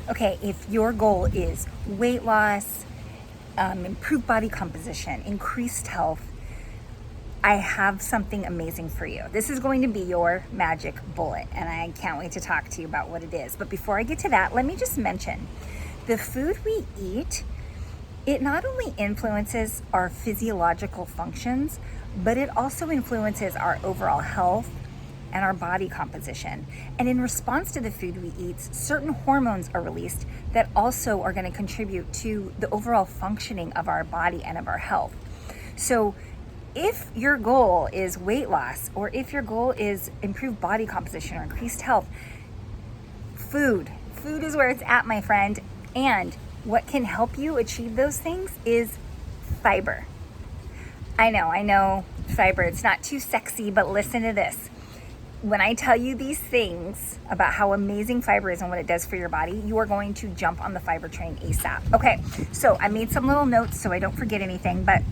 Okay, if your goal is weight loss, improved body composition, increased health, I have something amazing for you. This is going to be your magic bullet, and I can't wait to talk to you about what it is. But before I get to that, let me just mention the food we eat, it not only influences our physiological functions, but it also influences our overall health and our body composition. And in response to the food we eat, certain hormones are released that also are going to contribute to the overall functioning of our body and of our health. So if your goal is weight loss, or if your goal is improved body composition or increased health, food is where it's at, my friend. And what can help you achieve those things is fiber. I know, fiber, it's not too sexy, but listen to this. When I tell you these things about how amazing fiber is and what it does for your body, you are going to jump on the fiber train ASAP. Okay, so I made some little notes so I don't forget anything, but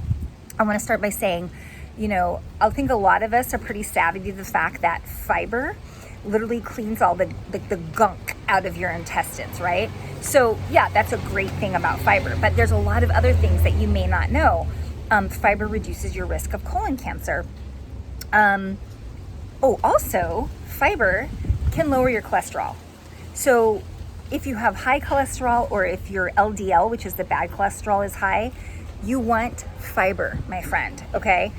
I want to start by saying, I think a lot of us are pretty savvy to the fact that fiber literally cleans all the gunk out of your intestines, right? So yeah, that's a great thing about fiber, but there's a lot of other things that you may not know. Fiber reduces your risk of colon cancer. Also, fiber can lower your cholesterol. So if you have high cholesterol, or if your LDL, which is the bad cholesterol, is high, you want fiber, my friend, okay?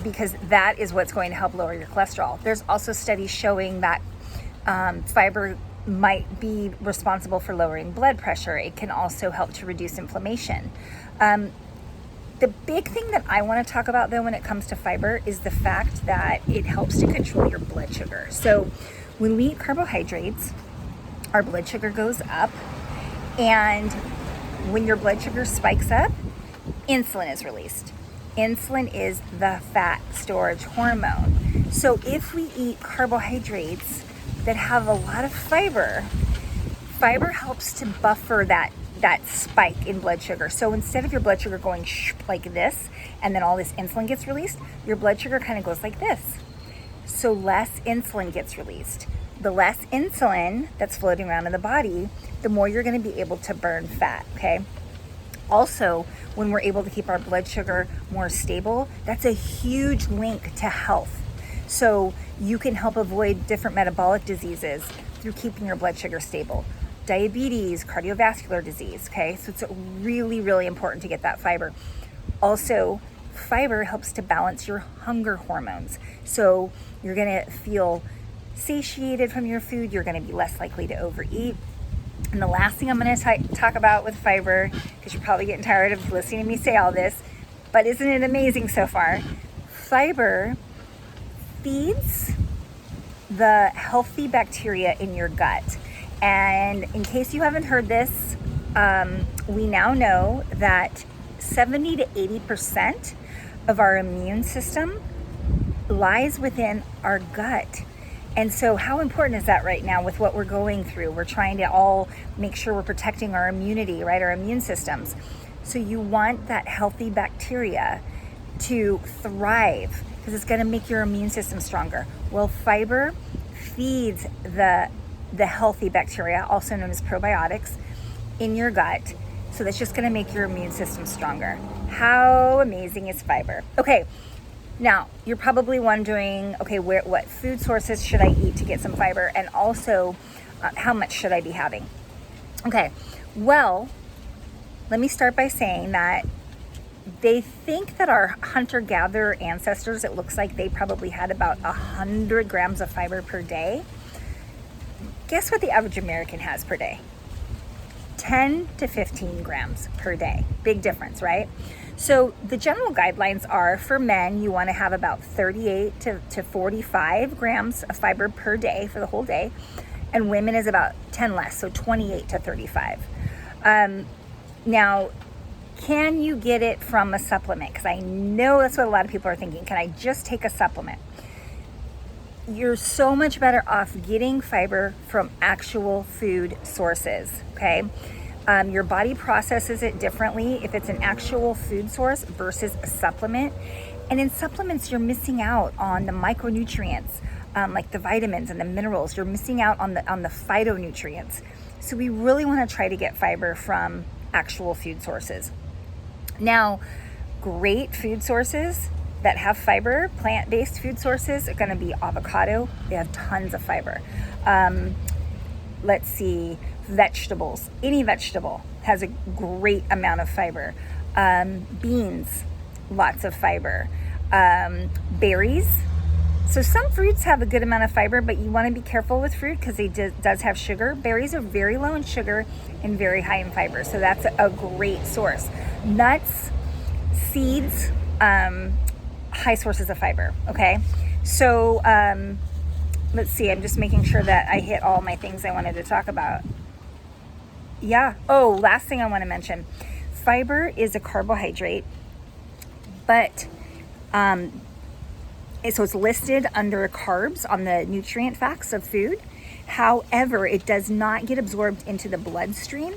Because that is what's going to help lower your cholesterol. There's also studies showing that fiber might be responsible for lowering blood pressure. It can also help to reduce inflammation. The big thing that I want to talk about, though, when it comes to fiber is the fact that it helps to control your blood sugar. So when we eat carbohydrates, our blood sugar goes up, and when your blood sugar spikes up, insulin is released. Insulin is the fat storage hormone. So if we eat carbohydrates that have a lot of fiber helps to buffer that spike in blood sugar. So instead of your blood sugar going like this, and then all this insulin gets released, your blood sugar kind of goes like this. So less insulin gets released. The less insulin that's floating around in the body, the more you're going to be able to burn fat, okay? Also, when we're able to keep our blood sugar more stable, that's a huge link to health. So you can help avoid different metabolic diseases through keeping your blood sugar stable. Diabetes, cardiovascular disease, okay? So it's really, really important to get that fiber. Also, fiber helps to balance your hunger hormones. So you're gonna feel satiated from your food, you're gonna be less likely to overeat. And the last thing I'm gonna talk about with fiber, because you're probably getting tired of listening to me say all this, but isn't it amazing so far? Fiber feeds the healthy bacteria in your gut. And in case you haven't heard this, we now know that 70 to 80% of our immune system lies within our gut. And so how important is that right now with what we're going through? We're trying to all make sure we're protecting our immunity, right? Our immune systems. So you want that healthy bacteria to thrive because it's going to make your immune system stronger. Well, fiber feeds the healthy bacteria, also known as probiotics, in your gut. So that's just going to make your immune system stronger. How amazing is fiber? Okay. Now, you're probably wondering, okay, what food sources should I eat to get some fiber? And also, how much should I be having? Okay, well, let me start by saying that they think that our hunter-gatherer ancestors, it looks like they probably had about 100 grams of fiber per day. Guess what the average American has per day? 10 to 15 grams per day. Big difference, right? So the general guidelines are for men, you want to have about 38 to 45 grams of fiber per day for the whole day. And women is about 10 less, so 28 to 35. Now, can you get it from a supplement? Because I know that's what a lot of people are thinking. Can I just take a supplement? You're so much better off getting fiber from actual food sources, okay? Your body processes it differently if it's an actual food source versus a supplement. And in supplements, you're missing out on the micronutrients, like the vitamins and the minerals. You're missing out on the phytonutrients. So we really want to try to get fiber from actual food sources. Now, great food sources that have fiber, plant-based food sources, are going to be avocado. They have tons of fiber. Let's see, vegetables. Any vegetable has a great amount of fiber. Beans, lots of fiber. Berries. So some fruits have a good amount of fiber, but you want to be careful with fruit because it does have sugar. Berries are very low in sugar and very high in fiber. So that's a great source. Nuts, seeds, high sources of fiber. Okay. So let's see. I'm just making sure that I hit all my things I wanted to talk about. Yeah. Oh, last thing I want to mention. Fiber is a carbohydrate, but so it's listed under carbs on the nutrient facts of food. However, it does not get absorbed into the bloodstream,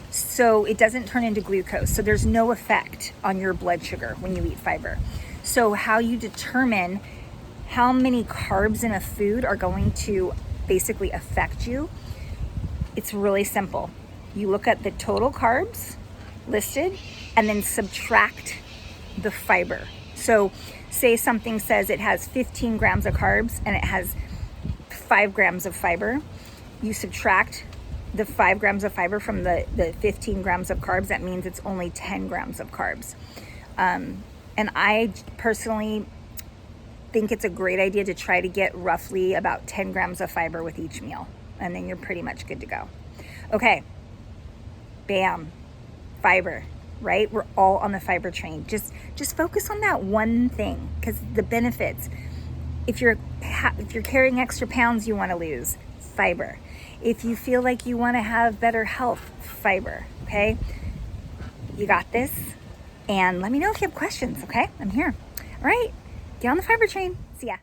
so it doesn't turn into glucose. So there's no effect on your blood sugar when you eat fiber. So how you determine how many carbs in a food are going to basically affect you, it's really simple. You look at the total carbs listed and then subtract the fiber. So say something says it has 15 grams of carbs and it has 5 grams of fiber. You subtract the 5 grams of fiber from the 15 grams of carbs. That means it's only 10 grams of carbs. And I personally think it's a great idea to try to get roughly about 10 grams of fiber with each meal. And then you're pretty much good to go. Okay, bam, fiber. Right? We're all on the fiber train. Just focus on that one thing, because the benefits. If you're carrying extra pounds you want to lose, fiber. If you feel like you want to have better health, fiber. Okay? You got this. And let me know if you have questions, okay? I'm here. All right. Get on the fiber train. See ya.